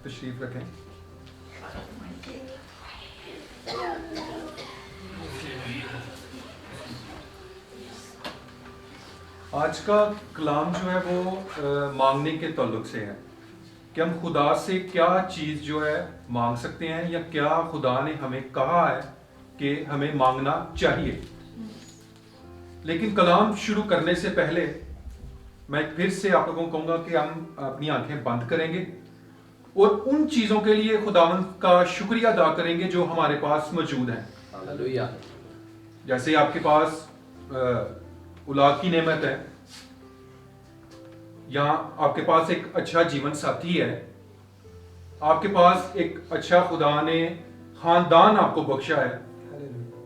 تشریف رکھیں. آج کا کلام جو ہے وہ مانگنے کے تعلق سے ہے کہ ہم خدا سے کیا چیز جو ہے مانگ سکتے ہیں یا کیا خدا نے ہمیں کہا ہے کہ ہمیں مانگنا چاہیے. لیکن کلام شروع کرنے سے پہلے میں پھر سے آپ لوگوں کو کہوں گا کہ ہم اپنی آنکھیں بند کریں گے اور ان چیزوں کے لیے خداوند کا شکریہ ادا کریں گے جو ہمارے پاس موجود ہیں. ہاللویہ. جیسے آپ کے پاس اولاد کی نعمت ہے, یا آپ کے پاس ایک اچھا جیون ساتھی ہے, آپ کے پاس ایک اچھا خدا نے خاندان آپ کو بخشا ہے.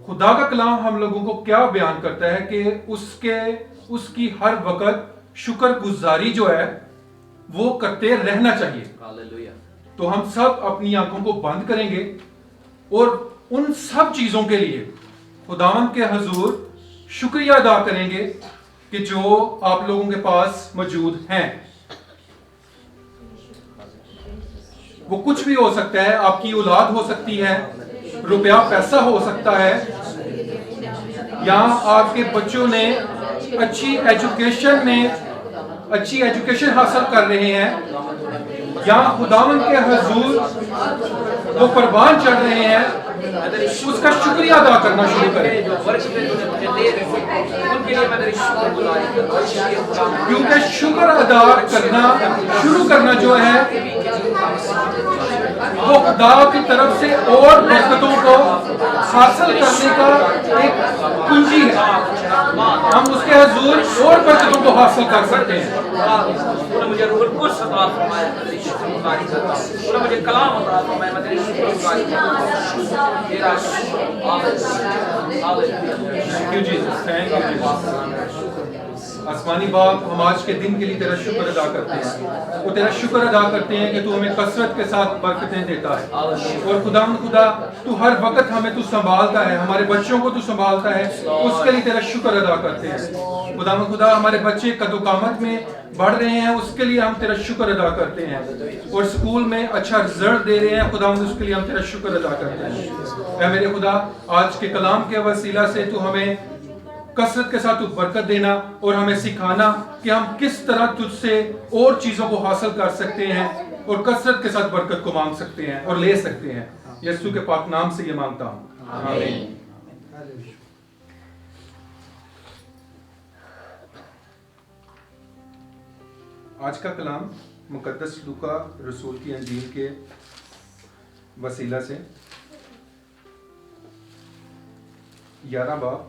خدا کا کلام ہم لوگوں کو کیا بیان کرتا ہے کہ اس کی ہر وقت شکر گزاری جو ہے وہ کرتے رہنا چاہیے. ہاللویہ. تو ہم سب اپنی آنکھوں کو بند کریں گے اور ان سب چیزوں کے لیے خداوند کے حضور شکریہ ادا کریں گے کہ جو آپ لوگوں کے پاس موجود ہیں. وہ کچھ بھی ہو سکتا ہے, آپ کی اولاد ہو سکتی ہے, روپیہ پیسہ ہو سکتا ہے, یا آپ کے بچوں نے اچھی ایجوکیشن حاصل کر رہے ہیں, یا خداوند کے حضور وہ پروان چڑھ رہے ہیں, اس کا شکریہ ادا کرنا شروع کریں. کیونکہ شکر ادا کرنا شروع کرنا جو ہے وہ خدا کی طرف سے اور برکتوں کو حاصل کرنے کا ایک کنجی ہے. ہم اس کے حضور اور برکتوں کو حاصل کر سکتے ہیں. مجھے روح القدس عطا فرمایا, میں تیری شکر گزاری کرتا ہوں. مجھے کلام عطا فرمایا, میں تیری شکر گزاری کرتا ہوں. تیرا آسمانی باپ, ہم آج کے دن کے لیے تیرا شکر ادا کرتے ہیں. وہ تیرا شکر ادا کرتے ہیں کہ تو ہمیں کثرت کے ساتھ برکتیں دیتا ہے. اور خدا تو ہر وقت ہمیں تو سنبھالتا ہے, ہمارے بچوں کو تو سنبھالتا ہے, اس کے لیے تیرا شکر ادا کرتے ہیں. خدا ہمارے بچے قد و قامت میں بڑھ رہے ہیں, اس کے لیے ہم تیرا شکر ادا کرتے ہیں. اور اسکول میں اچھا رزلٹ دے رہے ہیں, خدا اس کے لیے ہم تیرا شکر ادا کرتے ہیں. اے میرے خدا, آج کے کلام کے وسیلہ سے تو ہمیں کثرت کے ساتھ تو برکت دینا اور ہمیں سکھانا کہ ہم کس طرح تجھ سے اور چیزوں کو حاصل کر سکتے ہیں اور کثرت کے ساتھ برکت کو مانگ سکتے ہیں اور لے سکتے ہیں. یسوع کے پاک نام سے یہ مانگتا ہوں, آمین. آج کا کلام مقدس لوکا رسول کی انجیل کے وسیلہ سے 11 باب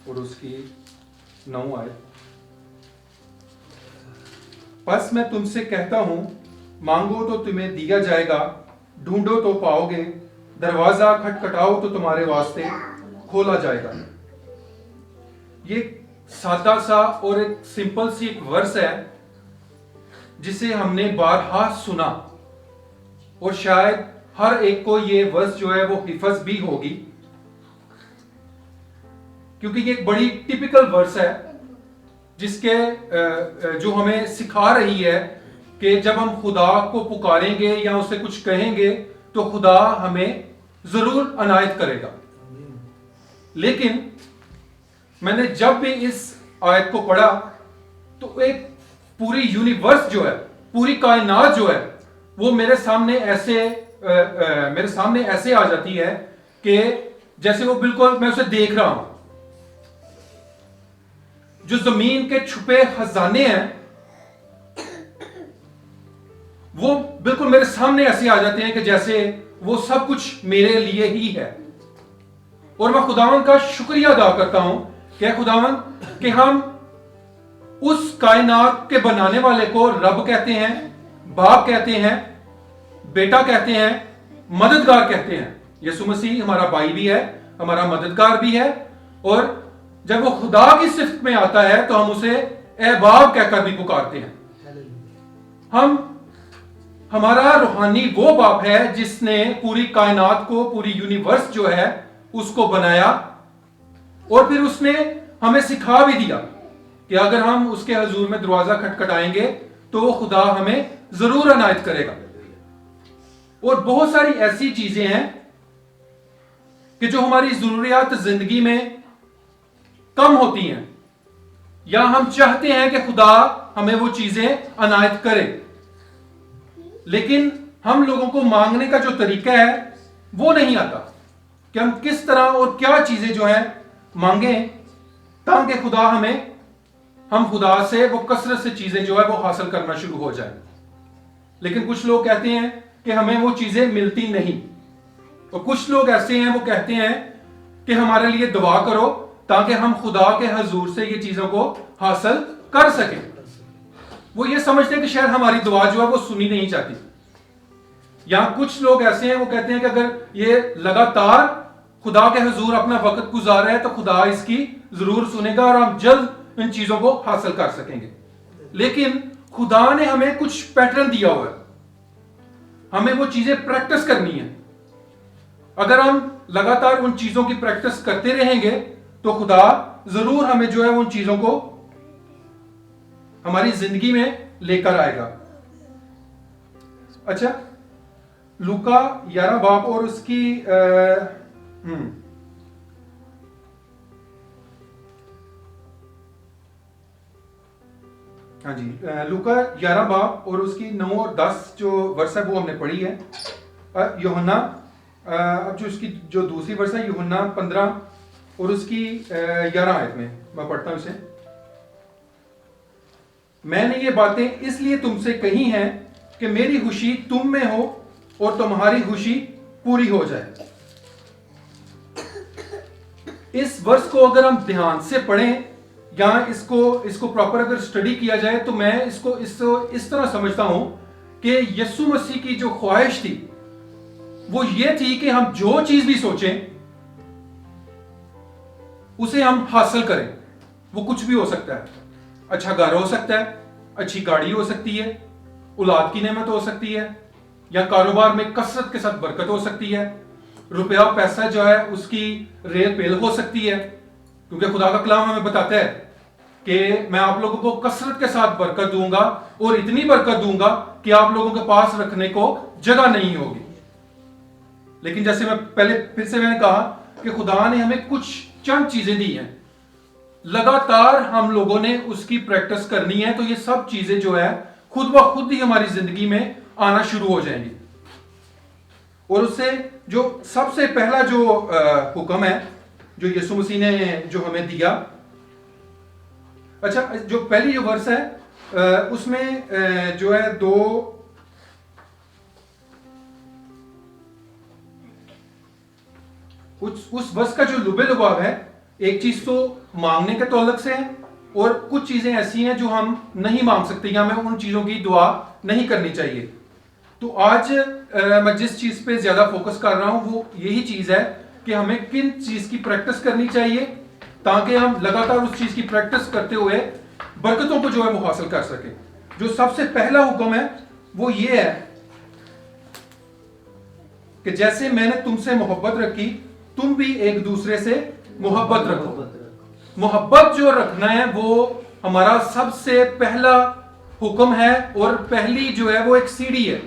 اور اس کی 9 آیت. پس میں تم سے کہتا ہوں, مانگو تو تمہیں دیا جائے گا, ڈھونڈو تو پاؤ گے, دروازہ کھٹکھٹاؤ تو تمہارے واسطے کھولا جائے گا. یہ سادہ سا اور ایک سمپل سی ایک ورس ہے جسے ہم نے بارہا سنا, اور شاید ہر ایک کو یہ ورس جو ہے وہ حفظ بھی ہوگی, کیونکہ یہ ایک بڑی ٹپیکل ورس ہے جس کے جو ہمیں سکھا رہی ہے کہ جب ہم خدا کو پکاریں گے یا اسے کچھ کہیں گے تو خدا ہمیں ضرور عنایت کرے گا. لیکن میں نے جب بھی اس آیت کو پڑھا تو ایک پوری یونیورس جو ہے, پوری کائنات جو ہے, وہ میرے سامنے ایسے آ جاتی ہے کہ جیسے وہ بالکل میں اسے دیکھ رہا ہوں. جو زمین کے چھپے خزانے ہیں وہ بالکل میرے سامنے ایسے آ جاتے ہیں کہ جیسے وہ سب کچھ میرے لیے ہی ہے. اور میں خداوند کا شکریہ ادا کرتا ہوں کہ خداوند کہ ہم اس کائنات کے بنانے والے کو رب کہتے ہیں, باپ کہتے ہیں, بیٹا کہتے ہیں, مددگار کہتے ہیں. یسوع مسیح ہمارا بھائی بھی ہے, ہمارا مددگار بھی ہے, اور جب وہ خدا کی صفت میں آتا ہے تو ہم اسے اے باپ کہہ کر بھی پکارتے ہیں. ہمارا روحانی وہ باپ ہے جس نے پوری کائنات کو, پوری یونیورس جو ہے اس کو بنایا, اور پھر اس نے ہمیں سکھا بھی دیا کہ اگر ہم اس کے حضور میں دروازہ کھٹکھٹائیں گے تو وہ خدا ہمیں ضرور عنایت کرے گا. اور بہت ساری ایسی چیزیں ہیں کہ جو ہماری ضروریات زندگی میں کم ہوتی ہیں یا ہم چاہتے ہیں کہ خدا ہمیں وہ چیزیں عنایت کرے، لیکن ہم لوگوں کو مانگنے کا جو طریقہ ہے وہ نہیں آتا کہ ہم کس طرح اور کیا چیزیں جو ہیں مانگیں تاکہ ہم خدا سے وہ کثرت سے چیزیں جو ہے وہ حاصل کرنا شروع ہو جائیں. لیکن کچھ لوگ کہتے ہیں کہ ہمیں وہ چیزیں ملتی نہیں، اور کچھ لوگ ایسے ہیں وہ کہتے ہیں کہ ہمارے لیے دعا کرو تاکہ ہم خدا کے حضور سے یہ چیزوں کو حاصل کر سکیں. وہ یہ سمجھتے ہیں کہ شاید ہماری دعا جو ہے وہ سنی نہیں جاتی. یا کچھ لوگ ایسے ہیں وہ کہتے ہیں کہ اگر یہ لگاتار خدا کے حضور اپنا وقت گزار رہے ہیں تو خدا اس کی ضرور سنے گا اور ہم جلد ان چیزوں کو حاصل کر سکیں گے. لیکن خدا نے ہمیں کچھ پیٹرن دیا ہوا ہے، ہمیں وہ چیزیں پریکٹس کرنی ہے. اگر ہم لگاتار ان چیزوں کی پریکٹس کرتے رہیں گے تو خدا ضرور ہمیں جو ہے ان چیزوں کو ہماری زندگی میں لے کر آئے گا. اچھا، لوکا 11 باب اور اس کی ہاں جی، لوکا 11 باب اور اس کی 9 اور 10 جو ورس ہے وہ ہم نے پڑھی ہے. یوحنا اب جو اس کی جو دوسری ورس ہے یوحنا 15 اور اس کی 11 آیت میں پڑھتا ہوں اسے. میں نے یہ باتیں اس لیے تم سے کہی ہیں کہ میری خوشی تم میں ہو اور تمہاری خوشی پوری ہو جائے. اس ورس کو اگر ہم دھیان سے پڑھیں یا اس کو پراپر اگر اسٹڈی کیا جائے تو میں اس کو اس طرح سمجھتا ہوں کہ یسوع مسیح کی جو خواہش تھی وہ یہ تھی کہ ہم جو چیز بھی سوچیں اسے ہم حاصل کریں. وہ کچھ بھی ہو سکتا ہے، اچھا گھر ہو سکتا ہے، اچھی گاڑی ہو سکتی ہے، اولاد کی نعمت ہو سکتی ہے، یا کاروبار میں کثرت کے ساتھ برکت ہو سکتی ہے، روپیہ پیسہ جو ہے اس کی ریل پیل ہو سکتی ہے. کیونکہ خدا کا کلام ہمیں بتاتا ہے کہ میں آپ لوگوں کو کثرت کے ساتھ برکت دوں گا اور اتنی برکت دوں گا کہ آپ لوگوں کے پاس رکھنے کو جگہ نہیں ہوگی. لیکن جیسے میں پہلے پھر سے میں نے کہا کہ خدا نے ہمیں کچھ چند چیزیں دی ہیں، لگاتار ہم لوگوں نے اس کی پریکٹس کرنی ہے تو یہ سب چیزیں جو ہے خود بخود ہی ہماری زندگی میں آنا شروع ہو جائیں گی. اور اس سے جو سب سے پہلا جو حکم ہے جو یسوع مسیح نے جو ہمیں دیا، اچھا جو پہلی جو ورس ہے اس میں جو ہے اس ورس کا جو لبے لباب ہے، ایک چیز تو مانگنے کے تعلق سے ہے اور کچھ چیزیں ایسی ہیں جو ہم نہیں مانگ سکتے یا ہمیں ان چیزوں کی دعا نہیں کرنی چاہیے. تو آج میں جس چیز پہ زیادہ فوکس کر رہا ہوں وہ یہی چیز ہے کہ ہمیں کن چیز کی پریکٹس کرنی چاہیے تاکہ ہم لگاتار اس چیز کی پریکٹس کرتے ہوئے برکتوں کو جو ہے وہ حاصل کر سکیں. جو سب سے پہلا حکم ہے وہ یہ ہے کہ جیسے میں نے تم سے محبت رکھی تم بھی ایک دوسرے سے محبت رکھو. محبت جو رکھنا ہے وہ ہمارا سب سے پہلا حکم ہے اور پہلی جو ہے وہ ایک سیڑھی ہے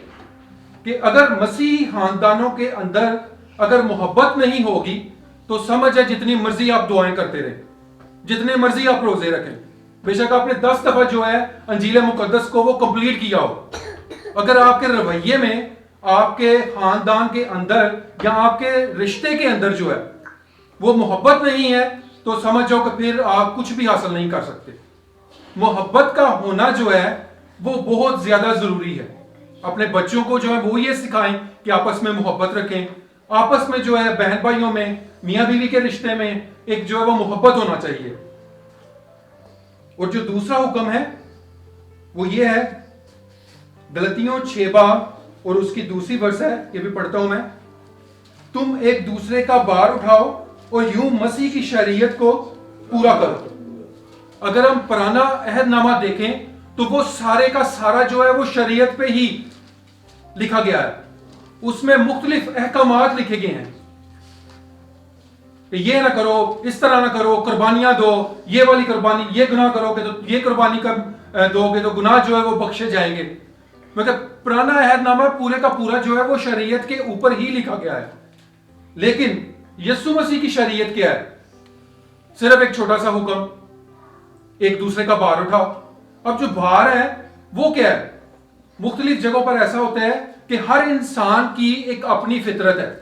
کہ اگر مسیحی خاندانوں کے اندر اگر محبت نہیں ہوگی تو سمجھ ہے جتنی مرضی آپ دعائیں کرتے رہیں، جتنے مرضی آپ روزے رکھیں، بے شک آپ نے 10 دفعہ جو ہے انجیل مقدس کو وہ کمپلیٹ کیا ہو، اگر آپ کے رویے میں آپ کے خاندان کے اندر یا آپ کے رشتے کے اندر جو ہے وہ محبت نہیں ہے تو سمجھ جاؤ کہ پھر آپ کچھ بھی حاصل نہیں کر سکتے. محبت کا ہونا جو ہے وہ بہت زیادہ ضروری ہے. اپنے بچوں کو جو ہے وہ یہ سکھائیں کہ آپس میں محبت رکھیں، آپس میں جو ہے بہن بھائیوں میں میاں بیوی کے رشتے میں ایک جو ہے وہ محبت ہونا چاہیے. اور جو دوسرا حکم ہے وہ یہ ہے غلطیوں 6 باب اور اس کی دوسری ورس ہے، یہ بھی پڑھتا ہوں میں. تم ایک دوسرے کا بار اٹھاؤ اور یوں مسیح کی شریعت کو پورا کرو. اگر ہم پرانا عہد نامہ دیکھیں تو وہ سارے کا سارا جو ہے وہ شریعت پہ ہی لکھا گیا ہے. اس میں مختلف احکامات لکھے گئے ہیں کہ یہ نہ کرو، اس طرح نہ کرو، قربانیاں دو، یہ والی قربانی، یہ گناہ کرو گے تو یہ قربانی دو گے تو گناہ جو ہے وہ بخشے جائیں گے. مگر پرانا عہد نامہ پورے کا پورا جو ہے وہ شریعت کے اوپر ہی لکھا گیا ہے. لیکن یسوع مسیح کی شریعت کیا ہے؟ صرف ایک چھوٹا سا حکم، ایک دوسرے کا بھار اٹھاؤ. اب جو بھار ہے وہ کیا ہے؟ مختلف جگہوں پر ایسا ہوتا ہے کہ ہر انسان کی ایک اپنی فطرت ہے.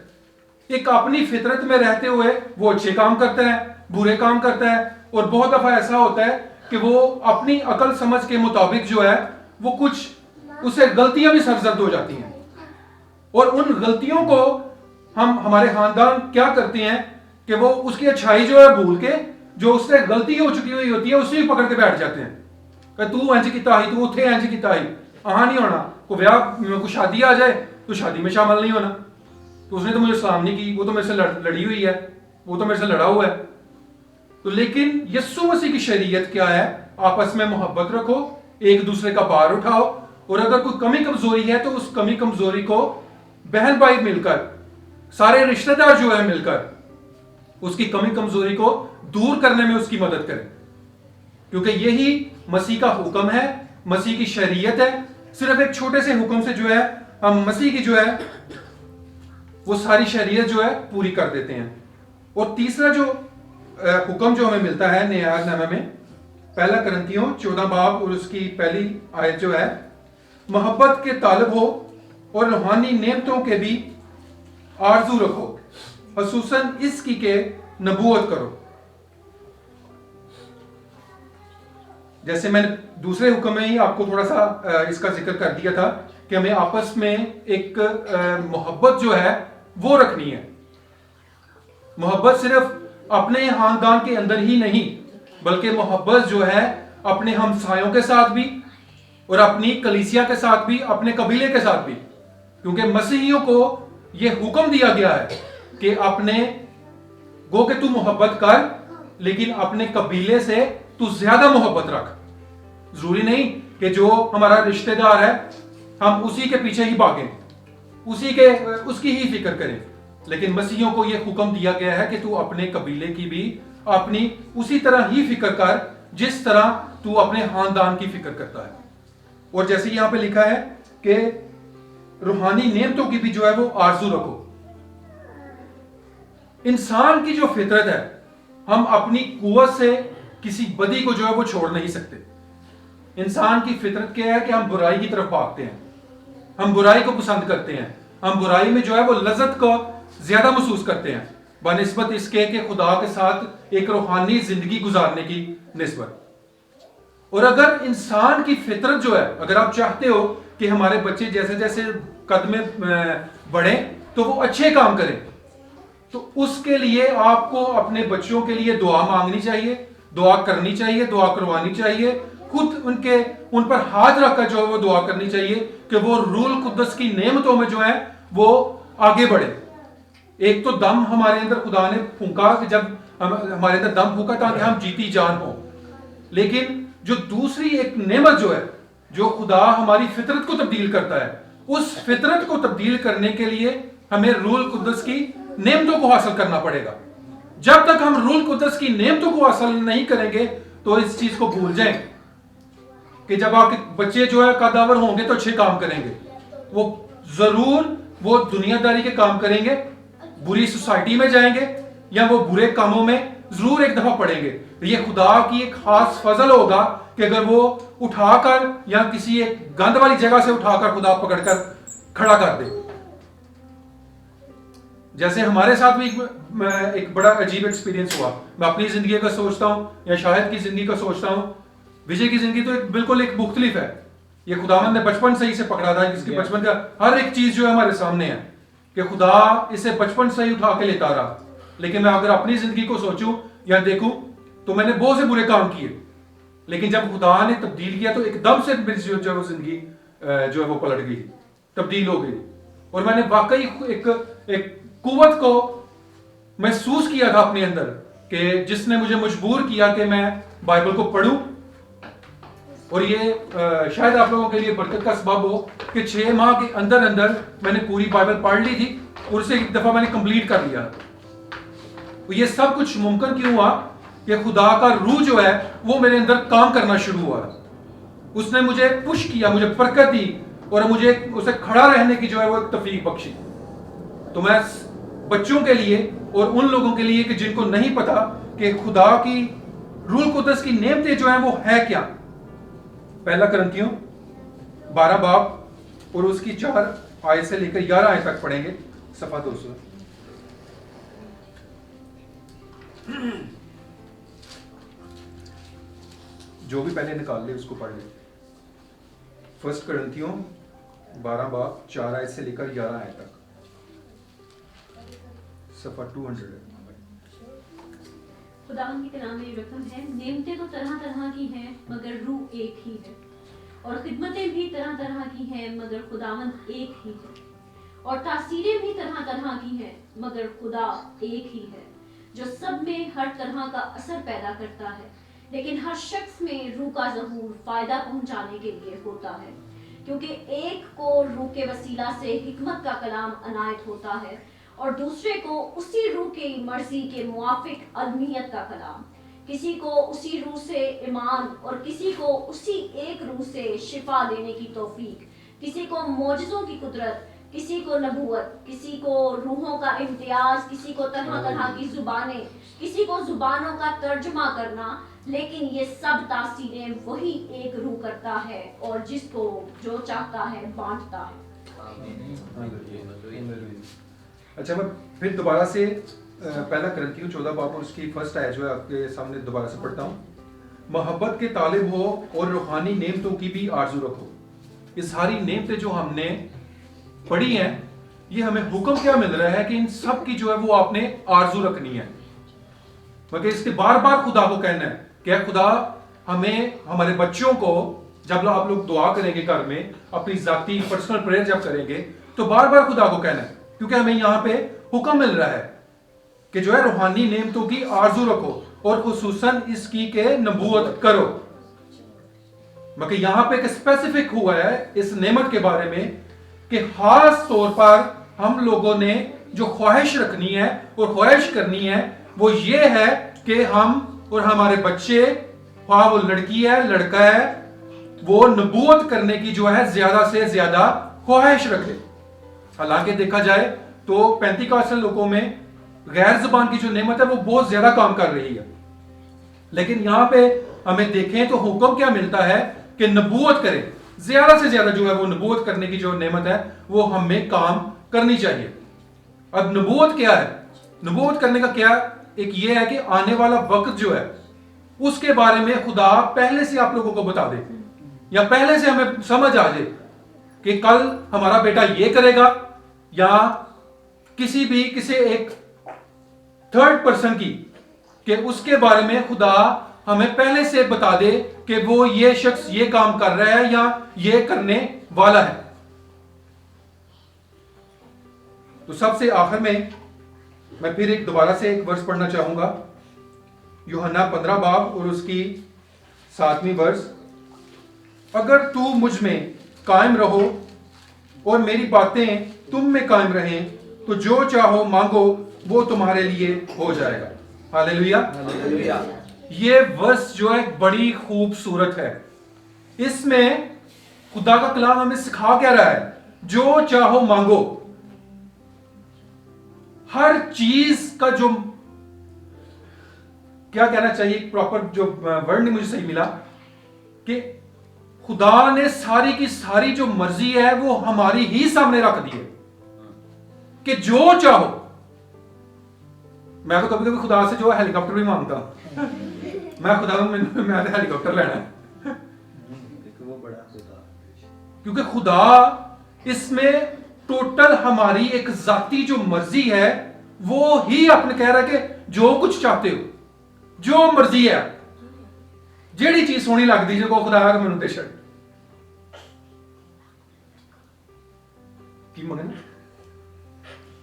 ایک اپنی فطرت میں رہتے ہوئے وہ اچھے کام کرتا ہے، برے کام کرتا ہے، اور بہت دفعہ ایسا ہوتا ہے کہ وہ اپنی عقل سمجھ کے مطابق جو ہے وہ کچھ اسے غلطیاں بھی سرزد ہو جاتی ہیں. اور ان غلطیوں کو ہمارے خاندان کیا کرتے ہیں کہ وہ اس کی اچھائی جو ہے بھول کے جو اس سے غلطی ہو چکی ہوئی ہوتی ہے اسی بھی پکڑ کے بیٹھ جاتے ہیں کہ تو انج کیتا ہی، تو اتھے انج کیتا ہی. نہیں ہونا. کو بیاہ کو شادی آ جائے تو شادی میں شامل نہیں ہونا. تو اس نے تو مجھے سلام نہیں کی، وہ تو میرے سے لڑی ہوئی ہے، وہ تو میرے سے لڑا ہوا ہے. تو لیکن یسوع مسیح کی شریعت کیا ہے؟ آپس میں محبت رکھو، ایک دوسرے کا بھار اٹھاؤ، اور اگر کوئی کمی کمزوری ہے تو اس کمی کمزوری کو بہن بھائی مل کر، سارے رشتہ دار جو ہے مل کر اس کی کمی کمزوری کو دور کرنے میں اس کی مدد کریں. کیونکہ یہی مسیح کا حکم ہے، مسیح کی شریعت ہے. صرف ایک چھوٹے سے حکم سے جو ہے ہم مسیح کی جو ہے وہ ساری شریعت جو ہے پوری کر دیتے ہیں. اور تیسرا جو حکم جو ہمیں ملتا ہے نئے عہد نامہ میں، پہلا کرنتھیوں 14 باب اور اس کی پہلی آیت جو ہے، محبت کے طالب ہو اور روحانی نعمتوں کے بھی آرزو رکھو، خصوصاً اس کی کہ نبوت کرو. جیسے میں نے دوسرے حکم میں ہی آپ کو تھوڑا سا اس کا ذکر کر دیا تھا کہ ہمیں آپس میں ایک محبت جو ہے وہ رکھنی ہے. محبت صرف اپنے خاندان کے اندر ہی نہیں، بلکہ محبت جو ہے اپنے ہمسایوں کے ساتھ بھی اور اپنی کلیسیا کے ساتھ بھی، اپنے قبیلے کے ساتھ بھی. کیونکہ مسیحیوں کو یہ حکم دیا گیا ہے کہ اپنے گو کہ تو محبت کر، لیکن اپنے قبیلے سے تو زیادہ محبت رکھ. ضروری نہیں کہ جو ہمارا رشتہ دار ہے ہم اسی کے پیچھے ہی بھاگیں، اس کی ہی فکر کریں. لیکن مسیحیوں کو یہ حکم دیا گیا ہے کہ تو اپنے قبیلے کی بھی اپنی اسی طرح ہی فکر کر جس طرح تو اپنے خاندان کی فکر کرتا ہے. اور جیسے یہاں پہ لکھا ہے کہ روحانی نعمتوں کی بھی جو ہے وہ آرزو رکھو. انسان کی جو فطرت ہے، ہم اپنی قوت سے کسی بدی کو جو ہے وہ چھوڑ نہیں سکتے. انسان کی فطرت کیا ہے کہ ہم برائی کی طرف بھاگتے ہیں، ہم برائی کو پسند کرتے ہیں، ہم برائی میں جو ہے وہ لذت کو زیادہ محسوس کرتے ہیں بنسبت اس کے کہ خدا کے ساتھ ایک روحانی زندگی گزارنے کی نسبت. اور اگر انسان کی فطرت جو ہے، اگر آپ چاہتے ہو کہ ہمارے بچے جیسے جیسے قد میں بڑھیں تو وہ اچھے کام کریں، تو اس کے لیے آپ کو اپنے بچوں کے لیے دعا مانگنی چاہیے، دعا کرنی چاہیے، دعا کروانی چاہیے. خود ان پر ہاتھ رکھ کر جو ہے وہ دعا کرنی چاہیے کہ وہ روح القدس کی نعمتوں میں جو ہے وہ آگے بڑھے. ایک تو دم ہمارے اندر خدا نے پھونکا کہ جب ہمارے اندر دم پھونکا تاکہ ہم جیتی جان ہو. لیکن جو دوسری ایک نعمت جو ہے، جو خدا ہماری فطرت کو تبدیل کرتا ہے، اس فطرت کو تبدیل کرنے کے لیے ہمیں روح القدس کی نعمتوں کو حاصل کرنا پڑے گا. جب تک ہم روح القدس کی نعمتوں کو حاصل نہیں کریں گے تو اس چیز کو بھول جائیں کہ جب آپ کے بچے جو ہے قداور ہوں گے تو اچھے کام کریں گے. وہ ضرور وہ دنیا داری کے کام کریں گے، بری سوسائٹی میں جائیں گے، یا وہ برے کاموں میں ضرور ایک دفعہ پڑیں گے. یہ خدا کی ایک خاص فضل ہوگا کہ اگر وہ اٹھا کر یا کسی ایک گند والی جگہ سے اٹھا کر خدا پکڑ کر کھڑا کر دے. جیسے ہمارے ساتھ بھی ایک بڑا عجیب ایکسپیرینس ہوا. میں اپنی زندگی کا سوچتا ہوں یا شاہد کی زندگی کا سوچتا ہوں. وجے کی زندگی تو بالکل ایک مختلف ہے. یہ خداوند نے بچپن سے ہی سے پکڑا تھا، جس کے بچپن کا ہر ایک چیز جو ہے ہمارے سامنے ہے کہ خدا اسے بچپن سے ہی اٹھا کے لیتا رہا. لیکن میں اگر اپنی زندگی کو سوچوں یا دیکھوں تو میں نے بہت سے برے کام کیے، لیکن جب خدا نے تبدیل کیا تو ایک دم سے میری جو ہے وہ زندگی جو ہے وہ پلٹ گئی، تبدیل ہو گئی. اور میں نے واقعی ایک قوت کو محسوس کیا تھا اپنے اندر کہ جس نے مجھے مجبور کیا کہ میں بائبل کو پڑھوں. اور یہ شاید آپ لوگوں کے لیے برکت کا سبب ہو کہ 6 ماہ کے اندر میں نے پوری بائبل پڑھ لی تھی اور اسے ایک دفعہ میں نے کمپلیٹ کر لیا. یہ سب کچھ ممکن کیوں ہوا کہ خدا کا روح جو ہے وہ میرے اندر کام کرنا شروع ہوا. اس نے مجھے پش کیا، مجھے برکت دی اور مجھے اسے کھڑا رہنے کی جو ہے وہ ایک توفیق بخشی. تو میں بچوں کے لیے اور ان لوگوں کے لیے کہ جن کو نہیں پتا کہ خدا کی روح القدس کی نعمتیں جو ہیں وہ ہے کیا. پہلا کرنتھیوں 12 باب اور اس کی 4 آیت سے لے کر 11 آیت تک پڑھیں گے, صفحہ 200. جو بھی پہلے نکال لے اس کو پڑھ لے. فرسٹ کرنتھیوں 12 باب 4 آیت سے لے کر 11 آیت تک, صفحہ 200 ہے. خداوند کے کلام میں رقم ہے, نعمتیں تو طرح طرح کی ہیں مگر روح ایک ہی ہے, اور خدمتیں بھی طرح طرح کی ہیں مگر خداوند ایک ہی ہے, اور تاثیریں بھی طرح طرح کی ہیں مگر خدا ایک ہی ہے, جو سب میں ہر طرح کا اثر پیدا کرتا ہے, لیکن ہر شخص میں روح کا ظہور فائدہ پہنچانے کے لیے ہوتا ہے, کیونکہ ایک کو روح کے وسیلہ سے حکمت کا کلام عنایت ہوتا ہے اور دوسرے کو اسی روح کی مرضی کے موافق علمیت کا کلام, کسی کو اسی روح سے ایمان اور کسی کو اسی ایک روح سے شفا دینے کی توفیق, کسی کو معجزوں کی قدرت, کسی کو نبوت, کسی کو روحوں کا امتیاز, کسی کو طرح طرح کی زبانیں, کسی کو زبانوں کا ترجمہ کرنا, لیکن یہ سب تاثیریں وہی ایک روح کرتا ہے اور جس کو جو چاہتا ہے بانٹتا ہے. اچھا میں پھر دوبارہ سے پہلا کرنتھیوں 14 باب اور اس کی فرسٹ آیت جو ہے آپ کے سامنے دوبارہ سے پڑھتا ہوں. محبت کے طالب ہو اور روحانی نعمتوں کی بھی آرزو رکھو. یہ ساری نعمتیں جو ہم نے پڑھی ہیں, یہ ہمیں حکم کیا مل رہا ہے کہ ان سب کی جو ہے وہ آپ نے آرزو رکھنی ہے, مگر اس کے بار بار خدا کو کہنا ہے کہ خدا ہمیں, ہمارے بچوں کو جب آپ لوگ دعا کریں گے گھر میں, اپنی ذاتی پرسنل پریئر جب کریں گے تو بار بار خدا کو کہنا ہے, کیونکہ ہمیں یہاں پہ حکم مل رہا ہے کہ جو ہے روحانی نعمتوں کی آرزو رکھو اور خصوصاً اس کی کہ نبوت کرو. مگر یہاں پہ ایک اسپیسیفک ہوا ہے اس نعمت کے بارے میں کہ خاص طور پر ہم لوگوں نے جو خواہش رکھنی ہے اور خواہش کرنی ہے وہ یہ ہے کہ ہم اور ہمارے بچے, خواہ وہ لڑکی ہے لڑکا ہے, وہ نبوت کرنے کی جو ہے زیادہ سے زیادہ خواہش رکھے. حالانکہ دیکھا جائے تو پینتیکاسٹل لوگوں میں غیر زبان کی جو نعمت ہے وہ بہت زیادہ کام کر رہی ہے, لیکن یہاں پہ ہمیں دیکھیں تو حکم کیا ملتا ہے کہ نبوت کریں, زیادہ سے زیادہ جو ہے وہ نبوت کرنے کی جو نعمت ہے وہ ہمیں کام کرنی چاہیے. اب نبوت کیا ہے؟ نبوت کرنے کا کیا ایک یہ ہے کہ آنے والا وقت جو ہے اس کے بارے میں خدا پہلے سے آپ لوگوں کو بتا دے, یا پہلے سے ہمیں سمجھ آ جائے کہ کل ہمارا بیٹا یہ کرے گا, یا کسی ایک تھرڈ پرسن کی کہ اس کے بارے میں خدا ہمیں پہلے سے بتا دے کہ وہ یہ شخص یہ کام کر رہا ہے یا یہ کرنے والا ہے. تو سب سے آخر میں پھر ایک دوبارہ سے ایک ورس پڑھنا چاہوں گا, یوحنا 15 باب اور اس کی 7ویں ورس. اگر تو مجھ میں قائم رہو اور میری باتیں تم میں قائم رہیں تو جو چاہو مانگو وہ تمہارے لیے ہو جائے گا. ہاللیلویا. یہ ورس جو ہے بڑی خوبصورت ہے. اس میں خدا کا کلام ہمیں سکھا کیا رہا ہے, جو چاہو مانگو. ہر چیز کا جو کیا کہنا چاہیے, پراپر جو ورڈ نہیں مجھے صحیح ملا, کہ خدا نے ساری کی ساری جو مرضی ہے وہ ہماری ہی سامنے رکھ دی ہے کہ جو چاہو. میں تو کبھی کبھی خدا سے جو ہے ہیلی کاپٹر بھی مانگتا ہوں, میں خدا میں ہیلی کاپٹر لینا ہے, کیونکہ خدا اس میں ٹوٹل ہماری ایک ذاتی جو مرضی ہے وہ ہی اپنے کہہ رہا ہے کہ جو کچھ چاہتے ہو, جو مرضی ہے, جیڑی چیز سونی لگتی جو خدا کا مینوں دے چھڑ. کی مانگنا,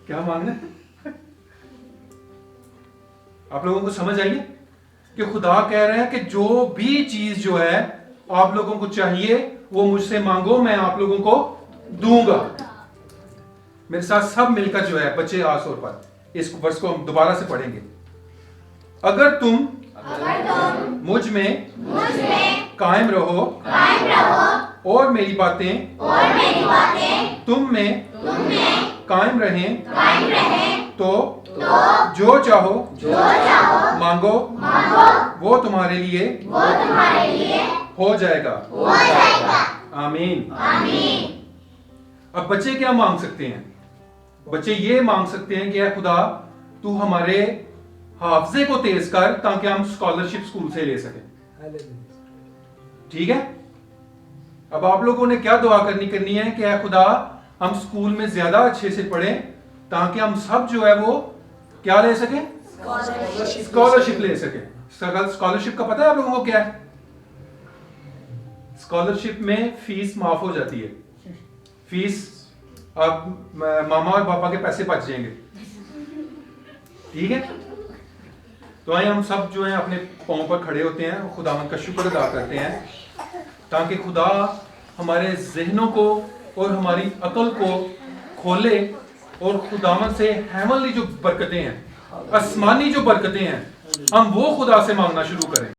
کیا مانگنا, آپ لوگوں کو سمجھ آئیے کہ خدا کہہ رہے ہیں کہ جو بھی چیز جو ہے آپ لوگوں کو چاہیے وہ مجھ سے مانگو, میں آپ لوگوں کو دوں گا. میرے ساتھ سب مل کر جو ہے بچے خاص طور پر اس ورس کو ہم دوبارہ سے پڑھیں گے. اگر تم مجھ میں قائم رہو اور میری باتیں تم میں قائم رہیں تو جو چاہو مانگو وہ تمہارے لیے ہو جائے گا. آمین. اب بچے کیا مانگ سکتے ہیں؟ بچے یہ مانگ سکتے ہیں کہ اے خدا تو ہمارے حافظے کو تیز کر تاکہ ہم اسکالرشپ اسکول سے لے سکیں. ٹھیک ہے. اب آپ لوگوں نے کیا دعا کرنی ہے کہ اے خدا ہم اسکول میں زیادہ اچھے سے پڑھیں تاکہ ہم سب جو ہے وہ کیا لے سکیں؟ اسکالرشپ لے سکیں. اسکالرشپ کا پتہ ہے آپ لوگوں کو کیا ہے؟ اسکالرشپ میں فیس معاف ہو جاتی ہے. فیس آپ ماما اور پاپا کے پیسے بچ جائیں گے. ٹھیک ہے. تو آئیں ہم سب جو ہیں اپنے پاؤں پر کھڑے ہوتے ہیں, خداوند کا شکر ادا کرتے ہیں تاکہ خدا ہمارے ذہنوں کو اور ہماری عقل کو کھولے اور خداوند سے ہیونلی جو برکتیں ہیں, آسمانی جو برکتیں ہیں, ہم وہ خدا سے مانگنا شروع کریں.